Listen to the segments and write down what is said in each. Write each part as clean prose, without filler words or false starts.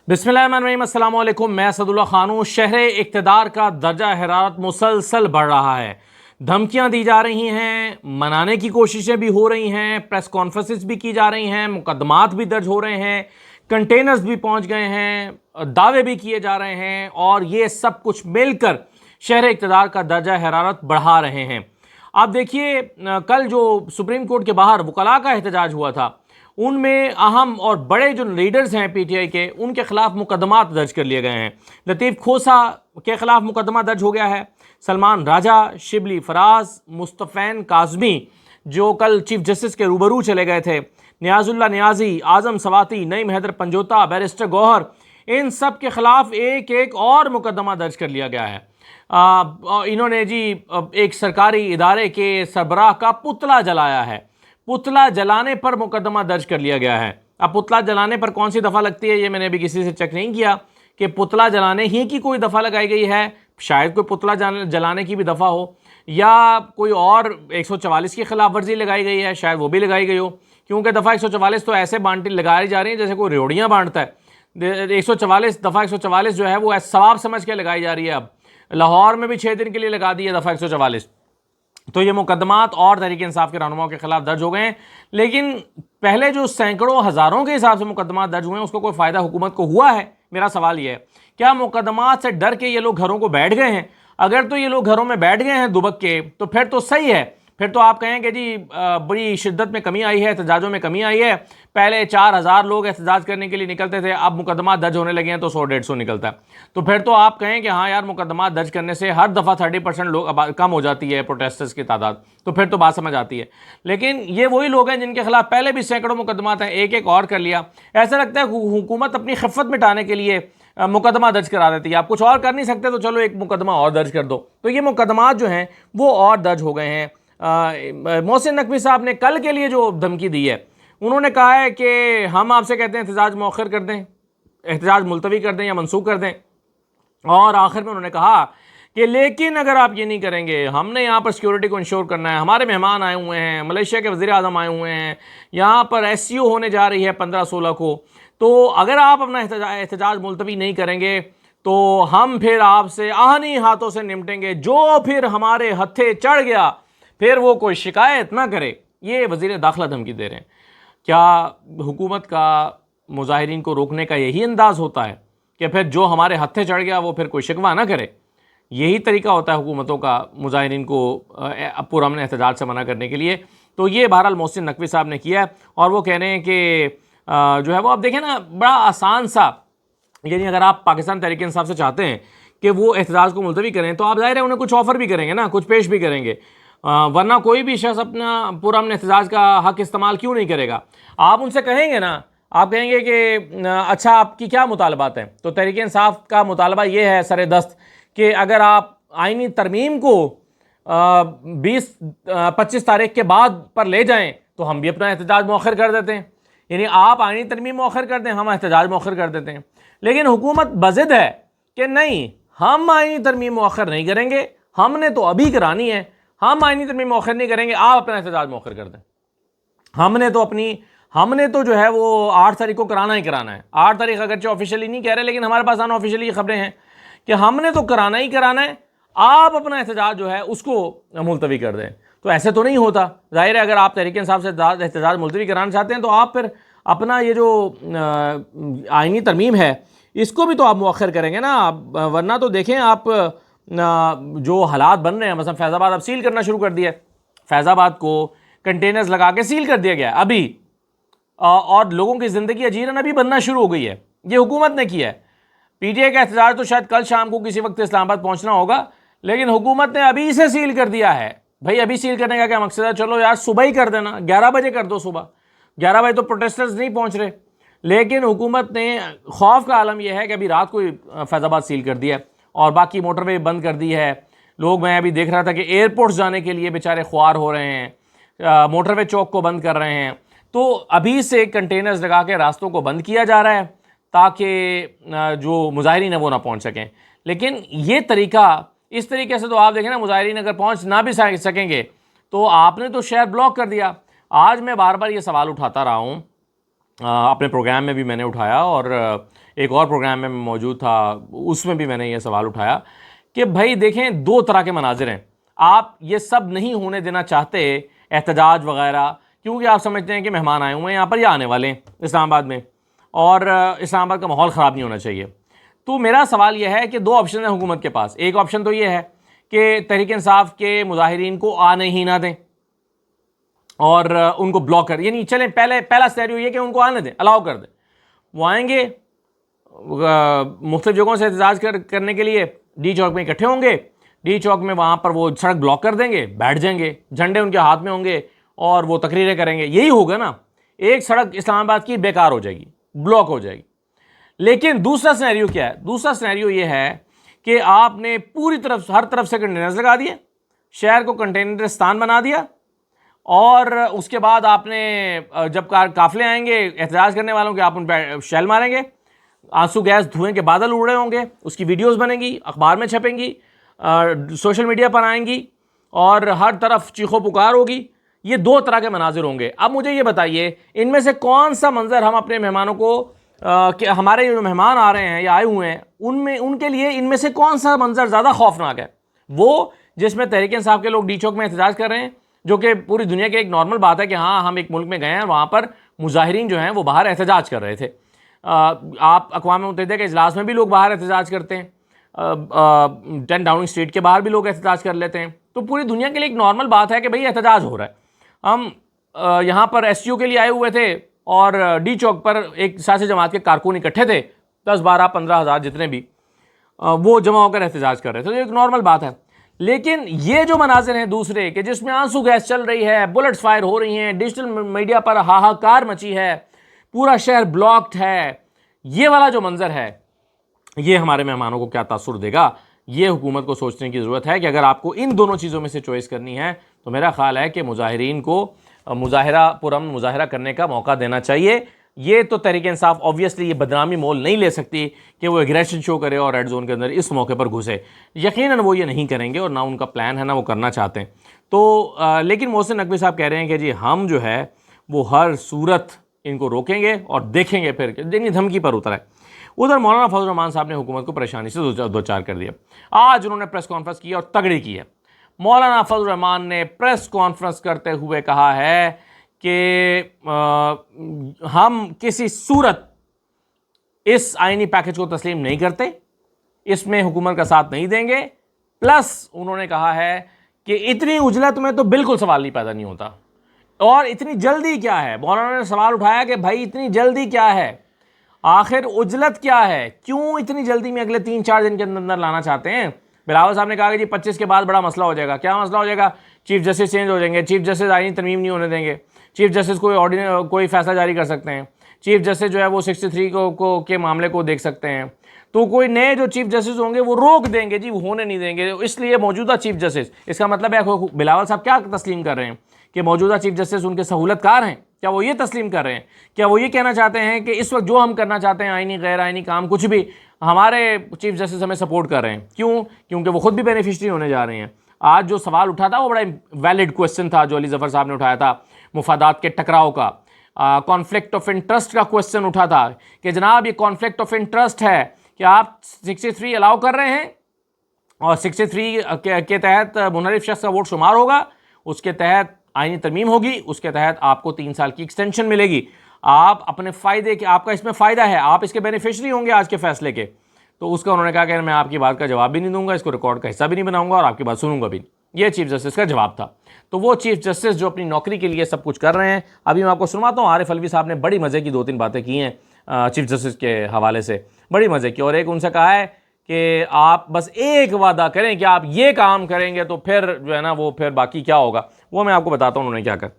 बिस्मिल्लाहिर्रहमानिर्रहीम, अस्सलाम वालेकुम। मैं असदुल्ला खान हूँ। शहर इक़्तिदार का दर्जा हरारत मुसलसल बढ़ रहा है। धमकियाँ दी जा रही हैं, मनाने की कोशिशें भी हो रही हैं, प्रेस कॉन्फ्रेंसेस भी की जा रही हैं, मुकदमात भी दर्ज हो रहे हैं, कंटेनर्स भी पहुँच गए हैं, दावे भी किए जा रहे हैं और ये सब कुछ मिलकर शहर इक़्तिदार का दर्जा हरारत बढ़ा रहे हैं। आप देखिए, कल जो सुप्रीम कोर्ट के बाहर वकला का एहतजाज हुआ था, उनमें अहम और बड़े जो लीडर्स हैं पीटीआई के, उनके खिलाफ मुकदमात दर्ज कर लिए गए हैं। लतीफ़ खोसा के खिलाफ मुकदमा दर्ज हो गया है। सलमान राजा, शिबली फराज, मुस्तफ़ैन काज़मी जो कल चीफ जस्टिस के रूबरू चले गए थे, नियाजुल्ला नियाजी, आज़म सवाती, नईम हैदर पंजोता, बैरिस्टर गौहर, इन सब के खिलाफ एक एक और मुकदमा दर्ज कर लिया गया है। इन्होंने जी एक सरकारी इदारे के सरबराह का पुतला जलाया है। पुतला जलाने पर मुकदमा दर्ज कर लिया गया है। अब पुतला जलाने पर कौन सी दफ़ा लगती है, ये मैंने अभी किसी से चेक नहीं किया कि पुतला जलाने ही की कोई दफ़ा लगाई गई है। शायद कोई पुतला जलाने की भी दफ़ा हो, या कोई और 144 की खिलाफ वर्जी लगाई गई है, शायद वो भी लगाई गई हो। क्योंकि दफ़ा 144 तो ऐसे बांटी लगाई जा रही है जैसे कोई रेवड़ियाँ बांटता है। 144 दफ़ा 144 जो है वो सवाब समझ के लगाई जा रही है। अब लाहौर में भी 6 दिन के लिए लगा दी है दफ़ा 144। तो ये मुकदमात और तहरीक इंसाफ के रहनुमाओं के खिलाफ दर्ज हो गए हैं। लेकिन पहले जो सैकड़ों हज़ारों के हिसाब से मुकदमात दर्ज हुए हैं, उसको कोई फ़ायदा हुकूमत को हुआ है? मेरा सवाल ये है, क्या मुकदमात से डर के ये लोग घरों को बैठ गए हैं? अगर तो ये लोग घरों में बैठ गए हैं दुबक के, तो फिर तो सही है। फिर तो आप कहें कि जी बड़ी शिद्दत में कमी आई है, एहतजाजों में कमी आई है। पहले 4000 लोग एहतजाज करने के लिए निकलते थे, अब मुकदमा दर्ज होने लगे हैं तो 100-150 निकलता है। तो फिर तो आप कहें कि हाँ यार, मुकदमा दर्ज करने से हर दफ़ा 30% लोग कम हो जाती है प्रोटेस्टर्स की तादाद, तो फिर तो बात समझ आती है। लेकिन ये वही लोग हैं जिनके खिलाफ पहले भी सैकड़ों मुकदमात हैं, एक एक और कर लिया। ऐसा लगता है हुकूमत अपनी खिफ़त मिटाने के लिए मुकदमा दर्ज करा देती है। आप कुछ और कर नहीं सकते तो चलो एक मुकदमा और दर्ज कर दो। तो ये मुकदमात जो हैं वो और दर्ज हो गए हैं। मोहसिन नकवी साहब ने कल के लिए जो धमकी दी है, उन्होंने कहा है कि हम आपसे कहते हैं एहतजाज मौखर कर दें, एहतजाज मुलतवी कर दें या मनसूख कर दें। और आखिर में उन्होंने कहा कि लेकिन अगर आप ये नहीं करेंगे, हमने यहाँ पर सिक्योरिटी को इंश्योर करना है, हमारे मेहमान आए हुए हैं, मलेशिया के वज़ीर आज़म आए हुए हैं, यहाँ पर SCO होने जा रही है 15-16 को, तो अगर आप अपना एहतजाज मुलतवी नहीं करेंगे तो हम फिर आपसे आहनी हाथों से निपटेंगे। जो फिर हमारे हत्थे चढ़ गया फिर वो कोई शिकायत ना करे। ये वज़ीर दाखिला धमकी दे रहे हैं। क्या हुकूमत का मुजाहिरीन को रोकने का यही अंदाज़ होता है कि फिर जो हमारे हत्थे चढ़ गया वो फिर कोई शिकवा ना करे? यही तरीका होता है हुकूमतों का मुजाहिरीन को पुरअमन एहतजाज से मना करने के लिए। तो ये बहरहाल मोहसिन नकवी साहब ने किया है और वो कह रहे हैं कि जो है वो आप देखें ना, बड़ा आसान सा, यानी अगर आप पाकिस्तान तहरीक इंसाफ से चाहते हैं कि वो एहतजाज को मुलतवी करें तो आप ज़ाहिर है उन्हें कुछ ऑफ़र भी करेंगे ना, कुछ पेश भी करेंगे। वरना कोई भी शख्स अपना पुरअमन एहतजाज का हक़ इस्तेमाल क्यों नहीं करेगा? आप उनसे कहेंगे ना, आप कहेंगे कि अच्छा आपकी क्या मुतालबात हैं? तो तहरीक इंसाफ का मुतालबा ये है सरे दस्त कि अगर आप आइनी तरमीम को 20-25 तारीख के बाद पर ले जाएं तो हम भी अपना एहतजाज मौखर कर देते हैं। यानी आप आइनी तरमीम मौखर कर दें, हम एहतजाज मौखर कर देते हैं। लेकिन हुकूमत बज़िद है कि नहीं, हम आइनी तरमीम मौखर नहीं करेंगे, हमने तो अभी करानी है, हम आइनी तरमीम मौखर नहीं करेंगे, आप अपना एहतजाज मौखर कर दें। हमने तो जो है वो 8 तारीख को कराना ही कराना है। 8 तारीख अगरचे ऑफिशियली नहीं कह रहे, लेकिन हमारे पास अनऑफिशियली खबरें हैं कि हमने तो कराना ही कराना है, आप अपना एहतजाज जो है उसको मुलतवी कर दें। तो ऐसे तो नहीं होता। जाहिर है अगर आप तहरीक इंसाफ से एहतजाज मुलतवी कराना चाहते हैं तो आप फिर अपना ये जो आइनी तरमीम है इसको भी तो आप मौखर करेंगे ना। वरना तो देखें आप जो हालात बन रहे हैं, मतलब फैज़ाबाद अब सील करना शुरू कर दिया है। फैज़ाबाद को कंटेनर्स लगा के सील कर दिया गया अभी, और लोगों की ज़िंदगी अजीरन अभी बनना शुरू हो गई है। ये हुकूमत ने किया है। पीटीआई का एहतजाज तो शायद कल शाम को किसी वक्त इस्लामाबाद पहुंचना होगा, लेकिन हुकूमत ने अभी से सील कर दिया है। भाई अभी सील करने का क्या मकसद है? चलो यार सुबह ही कर देना, 11 बजे कर दो। सुबह 11 बजे तो प्रोटेस्टर्स नहीं पहुंच रहे, लेकिन हुकूमत ने, खौफ का आलम यह है कि अभी रात को फैज़ाबाद सील कर दिया और बाकी मोटरवे बंद कर दी है। लोग, मैं अभी देख रहा था कि एयरपोर्ट्स जाने के लिए बेचारे ख्वार हो रहे हैं, मोटरवे चौक को बंद कर रहे हैं। तो अभी से कंटेनर्स लगा के रास्तों को बंद किया जा रहा है ताकि जो मुजाहिरीन है वो ना पहुंच सकें। लेकिन ये तरीका, इस तरीके से तो आप देखें ना, मुजाहिरीन अगर पहुंच ना भी सकेंगे तो आपने तो शहर ब्लॉक कर दिया। आज मैं बार बार ये सवाल उठाता रहा हूँ अपने प्रोग्राम में भी मैंने उठाया और एक और प्रोग्राम में मैं मौजूद था, उसमें भी मैंने ये सवाल उठाया कि भाई देखें, दो तरह के मनाजिर हैं। आप ये सब नहीं होने देना चाहते, एहतजाज वगैरह, क्योंकि आप समझते हैं कि मेहमान आए हुए हैं यहाँ पर या आने वाले हैं इस्लामाबाद में, और इस्लामाबाद का माहौल ख़राब नहीं होना चाहिए। तो मेरा सवाल यह है कि दो ऑप्शन है हुकूमत के पास। एक ऑप्शन तो ये है कि तहरीक इंसाफ के मुजाहिरीन को आने ही ना दें और उनको ब्लॉक कर, यानी चलें, पहला सिनेरियो ये कि उनको आने दें, अलाउ कर दें। वो आएंगे, मुख्तलिफ जगहों से एहतजाज करने के लिए डी चौक में इकट्ठे होंगे। डी चौक में वहाँ पर वो सड़क ब्लॉक कर देंगे, बैठ जाएंगे, झंडे उनके हाथ में होंगे और वो तकरीरें करेंगे। यही होगा ना, एक सड़क इस्लामाबाद की बेकार हो जाएगी, ब्लॉक हो जाएगी। लेकिन दूसरा सिनेरियो क्या है? दूसरा सिनेरियो ये है कि आपने पूरी तरफ, हर तरफ से कंटेनर्स लगा दिए, शहर को कंटेनरिस्तान बना दिया, और उसके बाद आपने जब काफिले आएंगे एहतजाज करने वालों के, आप उन पर शेल मारेंगे, आंसू गैस धुएं के बादल उड़ रहे होंगे, उसकी वीडियोस बनेंगी, अखबार में छपेंगी, सोशल मीडिया पर आएंगी और हर तरफ चीखो पुकार होगी। ये दो तरह के मनाजिर होंगे। अब मुझे ये बताइए, इनमें से कौन सा मंजर हम अपने मेहमानों को कि हमारे जो मेहमान आ रहे हैं या आए हुए हैं, उनमें, उनके लिए इनमें से कौन सा मंजर ज़्यादा खौफनाक है? वो जिसमें तहरीक इंसाफ के लोग डी चौक में एहतजाज कर रहे हैं, जो कि पूरी दुनिया की एक नॉर्मल बात है कि हाँ, हम एक मुल्क में गए हैं, वहाँ पर मुजाहिरीन जो हैं वो बाहर एहतजाज कर रहे थे। आप अक़वाम मुत्तहिदा के इजलास में भी लोग बाहर एहतजाज करते हैं, 10 डाउनिंग स्ट्रीट के बाहर भी लोग एहतजाज कर लेते हैं। तो पूरी दुनिया के लिए एक नॉर्मल बात है कि भाई एहतजाज हो रहा है। हम यहाँ पर STU के लिए आए हुए थे और डी चौक पर एक सियासी जमात के कारकुन इकट्ठे थे, 10, 12, 15 हज़ार जितने भी, वो जमा होकर एहतजाज कर रहे थे। तो एक नॉर्मल बात है। लेकिन ये जो मनाजिर हैं दूसरे के, जिसमें आंसू गैस चल रही है, बुलेट्स फायर हो रही हैं, डिजिटल मीडिया पर हाहाकार मची है, पूरा शहर ब्लॉक्ड है, ये वाला जो मंजर है, ये हमारे मेहमानों को क्या तासुर देगा? ये हुकूमत को सोचने की ज़रूरत है कि अगर आपको इन दोनों चीज़ों में से चॉइस करनी है तो मेरा ख्याल है कि मुजाहिरीन को मुजाहिरा करने का मौका देना चाहिए। ये तो तहरीक इंसाफ ऑब्वियसली ये बदनामी मोल नहीं ले सकती कि वो एग्रेशन शो करे और रेड जोन के अंदर इस मौके पर घुसे। यकीनन वो ये नहीं करेंगे और ना उनका प्लान है, ना वो करना चाहते हैं। तो लेकिन मोहसिन नकवी साहब कह रहे हैं कि जी हम जो है वो हर सूरत इनको रोकेंगे और देखेंगे फिर, जितनी धमकी पर उतर है। उधर मौलाना फजल रहमान साहब ने हुकूमत को परेशानी से दो चार कर दिया। आज उन्होंने प्रेस कॉन्फ्रेंस की और तगड़ी की है। मौलाना फजल रहमान ने प्रेस कॉन्फ्रेंस करते हुए कहा है कि हम किसी सूरत इस आईनी पैकेज को तस्लीम नहीं करते, इसमें हुकूमत का साथ नहीं देंगे। प्लस उन्होंने कहा है कि इतनी उजलत में तो बिल्कुल सवाल नहीं पैदा नहीं होता, और इतनी जल्दी क्या है? मौलाना ने सवाल उठाया कि भाई इतनी जल्दी क्या है, आखिर उजलत क्या है, क्यों इतनी जल्दी में अगले 3-4 दिन के अंदर लाना चाहते हैं? बिलावल साहब ने कहा कि जी 25 के बाद बड़ा मसला हो जाएगा। क्या मसला हो जाएगा? चीफ जस्टिस चेंज हो जाएंगे, चीफ जस्टिस आईनी तरमीम नहीं होने देंगे, चीफ जस्टिस कोई फैसला जारी कर सकते हैं, चीफ जस्टिस जो है वो 63 के मामले को देख सकते हैं, तो कोई नए जो चीफ जस्टिस होंगे वो रोक देंगे, जी वो होने नहीं देंगे, इसलिए मौजूदा चीफ जस्टिस। इसका मतलब है बिलावल साहब क्या तस्लीम कर रहे हैं कि मौजूदा चीफ जस्टिस उनके सहूलतकार हैं? क्या वो ये तस्लीम कर रहे हैं? क्या वो ये कहना चाहते हैं कि इस वक्त जो हम करना चाहते हैं, आईनी गैर आईनी काम कुछ भी, हमारे चीफ जस्टिस हमें सपोर्ट कर रहे हैं? क्यों? क्योंकि वो खुद भी बेनिफिशरी होने जा रहे हैं। आज जो सवाल उठा था वो बड़ा वैलिड क्वेश्चन था जो अली जफ़र साहब ने उठाया था, मुफादात के टकराव का, कॉन्फ्लिक्ट ऑफ इंटरेस्ट का क्वेश्चन उठा था कि जनाब ये कॉन्फ्लिक्ट ऑफ इंटरेस्ट है कि आप 63 अलाउ कर रहे हैं और 63 के तहत मुनहरिफ शख्स का वोट शुमार होगा, उसके तहत आईनी तरमीम होगी, उसके तहत आपको 3 साल की एक्सटेंशन मिलेगी, आप अपने फ़ायदे के, आपका इसमें फ़ायदा है, आप इसके बेनिफिशरी होंगे आज के फैसले के। तो उसका उन्होंने कहा कि मैं आपकी बात का जवाब भी नहीं दूंगा, इसको रिकॉर्ड का हिस्सा भी नहीं बनाऊंगा और आपकी बात सुनूंगा भी। ये चीफ जस्टिस का जवाब था। तो वो चीफ जस्टिस जो अपनी नौकरी के लिए सब कुछ कर रहे हैं, अभी मैं आपको सुनवाता हूँ। आरिफ अलवी साहब ने बड़ी मज़े की 2-3 बातें की हैं चीफ जस्टिस के हवाले से, बड़ी मज़े की। और एक उनसे कहा है कि आप बस एक वादा करें कि आप ये काम करेंगे तो फिर जो है ना वो फिर बाकी क्या होगा वो मैं आपको बताता हूँ उन्होंने क्या कर।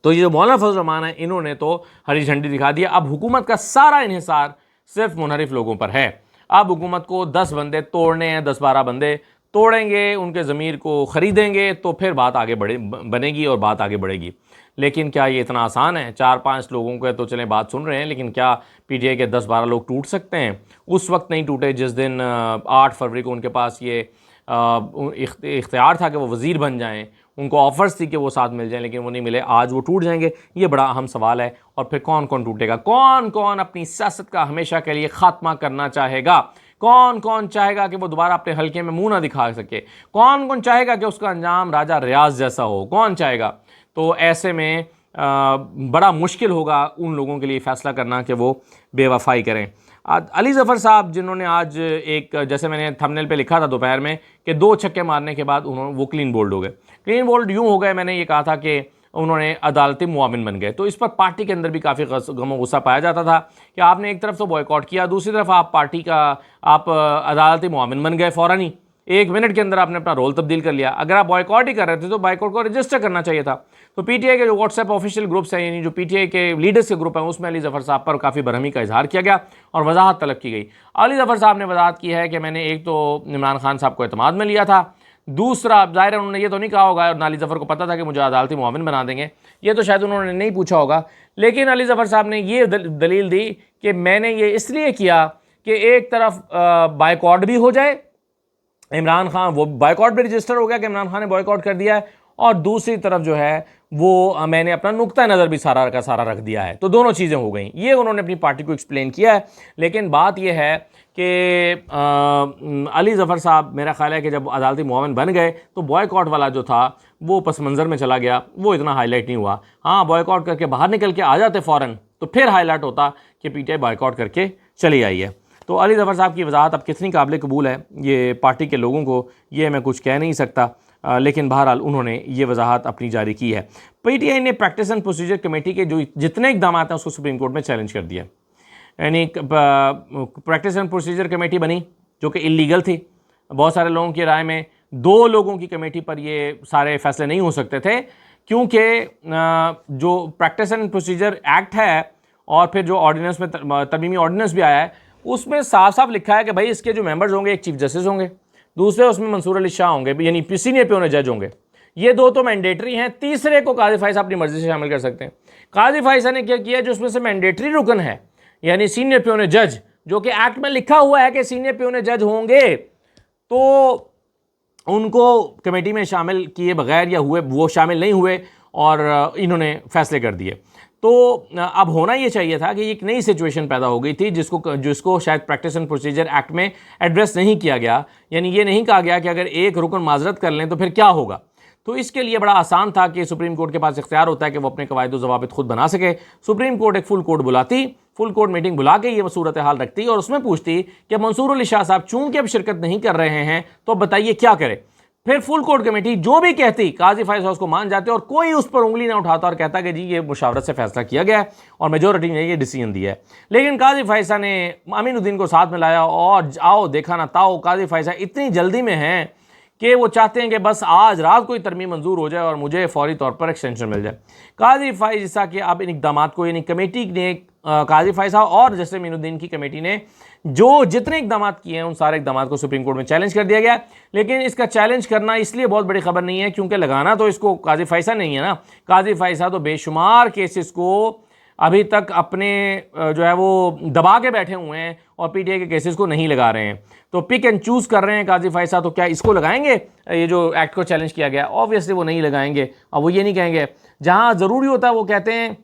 तो ये जो मौलाना फजल रहमान है, इन्होंने तो हरी झंडी दिखा दिया। अब हुकूमत का सारा इन्हिसार सिर्फ मुनहरिफ लोगों पर है। अब हुकूमत को 10 बंदे तोड़ने हैं, 10-12 बंदे तोड़ेंगे, उनके ज़मीर को ख़रीदेंगे तो फिर बात आगे बनेगी और बात आगे बढ़ेगी। लेकिन क्या ये इतना आसान है? 4-5 लोगों के तो चलें बात सुन रहे हैं, लेकिन क्या PTI के 10-12 लोग टूट सकते हैं? उस वक्त नहीं टूटे जिस दिन 8 फरवरी को उनके पास ये इख्तियार था कि वो वज़ीर बन जाएं, उनको ऑफर्स थी कि वो साथ मिल जाएं, लेकिन वो नहीं मिले। आज वो टूट जाएंगे, ये बड़ा अहम सवाल है। और फिर कौन कौन टूटेगा, कौन कौन अपनी सियासत का हमेशा के लिए खात्मा करना चाहेगा, कौन कौन चाहेगा कि वो दोबारा अपने हल्के में मुंह ना दिखा सके, कौन कौन चाहेगा कि उसका अंजाम राजा रियाज जैसा हो, कौन चाहेगा। तो ऐसे में बड़ा मुश्किल होगा उन लोगों के लिए फैसला करना कि वो बेवफाई करें। अली ज़फ़र साहब, जिन्होंने आज एक, जैसे मैंने थंबनेल पे लिखा था दोपहर में, कि 2 छक्के मारने के बाद वो क्लीन बोल्ड हो गए। क्लीन बोल्ड यूँ हो गए, मैंने ये कहा था कि उन्होंने अदालती मुआविन बन गए। तो इस पर पार्टी के अंदर भी काफ़ी गम गुस्सा पाया जाता था कि आपने एक तरफ तो बॉयकॉट किया, दूसरी तरफ आप पार्टी का आप अदालती मुआविन बन गए फ़ौरन ही, 1 मिनट के अंदर आपने अपना रोल तब्दील कर लिया। अगर आप बॉयकॉट ही कर रहे थे तो बॉयकॉट को रजिस्टर करना चाहिए था। तो पीटीआई के जो व्हाट्सएप ऑफिशियल ग्रुप्स हैं, यानी जो पीटीआई के लीडर्स के ग्रुप हैं, उसमें अली ज़फ़र साहब पर काफ़ी बरहमी का इजहार किया गया और वजाहत तलब की गई। अली ज़फ़र साहब ने वजाहत की है कि मैंने एक तो इमरान खान साहब को एतमाद में लिया था, दूसरा ज़ाहिर है उन्होंने ये तो नहीं कहा होगा, और अली ज़फ़र को पता था कि मुझे अदालती मुआविन बना देंगे, ये तो शायद उन्होंने नहीं पूछा होगा। लेकिन अली ज़फ़र साहब ने ये दलील दी कि मैंने ये इसलिए किया कि एक तरफ बायकॉट भी हो जाए, इमरान खान, वो बॉयकॉट भी रजिस्टर हो गया कि इमरान खान ने बॉयकॉट कर दिया है, और दूसरी तरफ जो है वो मैंने अपना नुक्ता नज़र भी सारा का सारा रख दिया है। तो दोनों चीज़ें हो गई, ये उन्होंने अपनी पार्टी को एक्सप्लेन किया है। लेकिन बात यह है कि अली ज़फ़र साहब, मेरा ख्याल है कि जब अदालती मुआविन बन गए तो बॉयकॉट वाला जो था वो पस मंज़र में चला गया, वो इतना हाईलाइट नहीं हुआ। हाँ, बॉयकॉट करके बाहर निकल के आ जाते फ़ौरन तो फिर हाईलाइट होता कि पीटीआई बॉयकॉट करके चली आई है। तो अली ज़फ़र साहब की वजाहत अब कितनी काबिल कबूल है ये पार्टी के लोगों को, ये मैं कुछ कह नहीं सकता, लेकिन बहरहाल उन्होंने ये वजाहत अपनी जारी की है। पीटीआई ने प्रैक्टिस एंड प्रोसीजर कमेटी के जो जितने इकदाम हैं उसको सुप्रीम कोर्ट में चैलेंज कर दिया। यानी प्रैक्टिस एंड प्रोसीजर कमेटी बनी जो कि इलीगल थी। बहुत सारे लोगों की राय में 2 लोगों की कमेटी पर ये सारे फैसले नहीं हो सकते थे, क्योंकि जो प्रैक्टिस एंड प्रोसीजर एक्ट है और फिर जो ऑर्डिनेंस में तरमीमी ऑर्डिनेंस भी आया है, उसमें साफ साफ लिखा है कि भाई इसके जो मेंबर्स होंगे, एक चीफ जस्टिस होंगे, दूसरे उसमें मंसूर अली शाह होंगे, यानी सीनियर प्योन जज होंगे। ये 2 तो मैंडेटरी हैं, तीसरे को काजी फाइज़ अपनी मर्जी से शामिल कर सकते हैं। काजी फाइज़ ने क्या किया, जो उसमें से मैंडेटरी रुकन है, यानी सीनियर प्योन जज, जो कि एक्ट में लिखा हुआ है कि सीनियर प्योन जज होंगे, तो उनको कमेटी में शामिल किए बगैर या हुए वो शामिल नहीं हुए और इन्होंने फैसले कर दिए। तो अब होना ये चाहिए था कि एक नई सिचुएशन पैदा हो गई थी जिसको शायद प्रैक्टिस एंड प्रोसीजर एक्ट में एड्रेस नहीं किया गया। यानी ये नहीं कहा गया कि अगर एक रुकन माजरत कर लें तो फिर क्या होगा। तो इसके लिए बड़ा आसान था कि सुप्रीम कोर्ट के पास इख्तियार होता है कि वो अपने कवायद व ज़वाबित खुद बना सके। सुप्रीम कोर्ट एक फुल कोर्ट बुलाती, फुल कोर्ट मीटिंग बुला के ये सूरत हाल रखती और उसमें पूछती कि मंसूर अली शाह साहब चूंकि अब शिरकत नहीं कर रहे हैं तो बताइए क्या करें। फिर फुल कोर्ट कमेटी जो भी कहती, काजी फाइज़ उसको मान जाते और कोई उस पर उंगली ना उठाता और कहता कि जी ये मुशावरत से फैसला किया गया है और मेजोरिटी ने ये डिसीजन दिया है। लेकिन काजी फाइज़ ने अमीनुद्दीन को साथ में लाया और आओ देखा ना ताओ, काजी फाइज़ इतनी जल्दी में हैं कि वो चाहते हैं कि बस आज रात कोई तरमीम मंजूर हो जाए और मुझे फौरी तौर पर एक्सटेंशन मिल जाए। काजी फाइज़ कि अब इन इकदाम को, यानी कमेटी ने, काजी फाइज़ और जस्टिस अमीनुद्दीन की कमेटी ने जो जितने इकदाम किए हैं उन सारे इकदाम को सुप्रीम कोर्ट में चैलेंज कर दिया गया। लेकिन इसका चैलेंज करना इसलिए बहुत बड़ी खबर नहीं है क्योंकि लगाना तो इसको काजी फाइज़ नहीं है ना। काजी फाइज़ तो बेशुमार केसेस को अभी तक अपने जो है वो दबा के बैठे हुए हैं और पीटीआई के केसेस को नहीं लगा रहे हैं। तो पिक एंड चूज़ कर रहे हैं काजी फाइज़। तो क्या इसको लगाएंगे, ये जो एक्ट को चैलेंज किया गया? ऑब्वियसली वो नहीं लगाएंगे। और वो ये नहीं कहेंगे, जहाँ ज़रूरी होता है वो कहते हैं,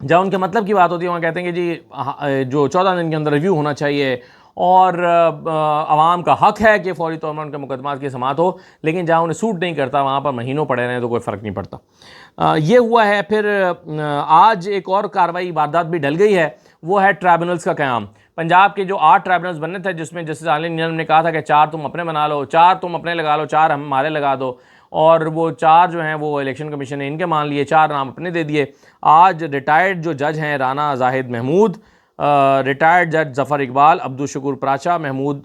जहाँ उनके मतलब की बात होती है वहाँ कहते हैं कि जी जो 14 दिन के अंदर रिव्यू होना चाहिए और आवाम का हक है कि फौरी तौर पर उनके मुकदमात की समाअत हो। लेकिन जहाँ उन्हें सूट नहीं करता वहाँ पर महीनों पड़े रहें तो कोई फ़र्क नहीं पड़ता। ये हुआ है। फिर आज एक और कार्रवाई वारदात भी डल गई है, वो है ट्राइब्यूनल्स का क़याम। पंजाब के जो 8 ट्राइब्यूनल्स बनने थे, जिसमें जस्टिस आलिम ने कहा था कि 4 तुम अपने बना लो, 4 तुम अपने लगा लो, 4 हमारे लगा दो, और वो 4 जो हैं वो इलेक्शन कमीशन ने इनके मान लिए, 4 नाम अपने दे दिए। आज रिटायर्ड जो जज हैं राना जाहिद महमूद, रिटायर्ड जज ज़फ़र इकबाल, अब्दुल शुकुर प्राचा, महमूद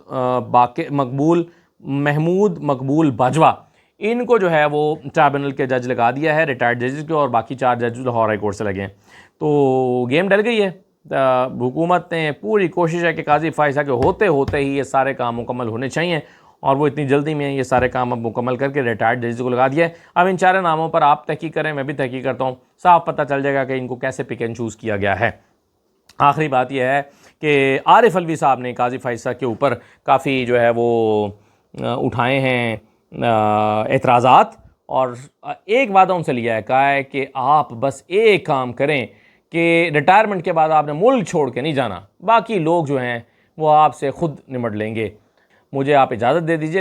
मकबूल बाजवा, इनको जो है वो ट्राइब्यूनल के जज लगा दिया है, रिटायर्ड जजेस के, और बाकी 4 जज लाहौर हाई कोर्ट से लगे हैं। तो गेम डल गई है। हुकूमत ने पूरी कोशिश है कि काजी फाइज़ के होते होते ही ये सारे काम मुकम्मल होने चाहिए और वो इतनी जल्दी में ये सारे काम अब मुकम्मल करके रिटायर्ड जजेस को लगा दिया है। अब इन 4 नामों पर आप तहकीक करें, मैं भी तहकीक करता हूँ, साफ पता चल जाएगा कि इनको कैसे पिक एंड चूज़ किया गया है। आखिरी बात यह है कि आरिफ अलवी साहब ने काजी फाइज़ के ऊपर काफ़ी जो है वो उठाए हैं एतराज़ात, और एक वादा उनसे लिया है, कहा है कि आप बस एक काम करें कि रिटायरमेंट के बाद आपने मुल्क छोड़ के नहीं जाना, बाकी लोग जो हैं वो आपसे खुद निमट लेंगे। मुझे आप इजाज़त दे दीजिए।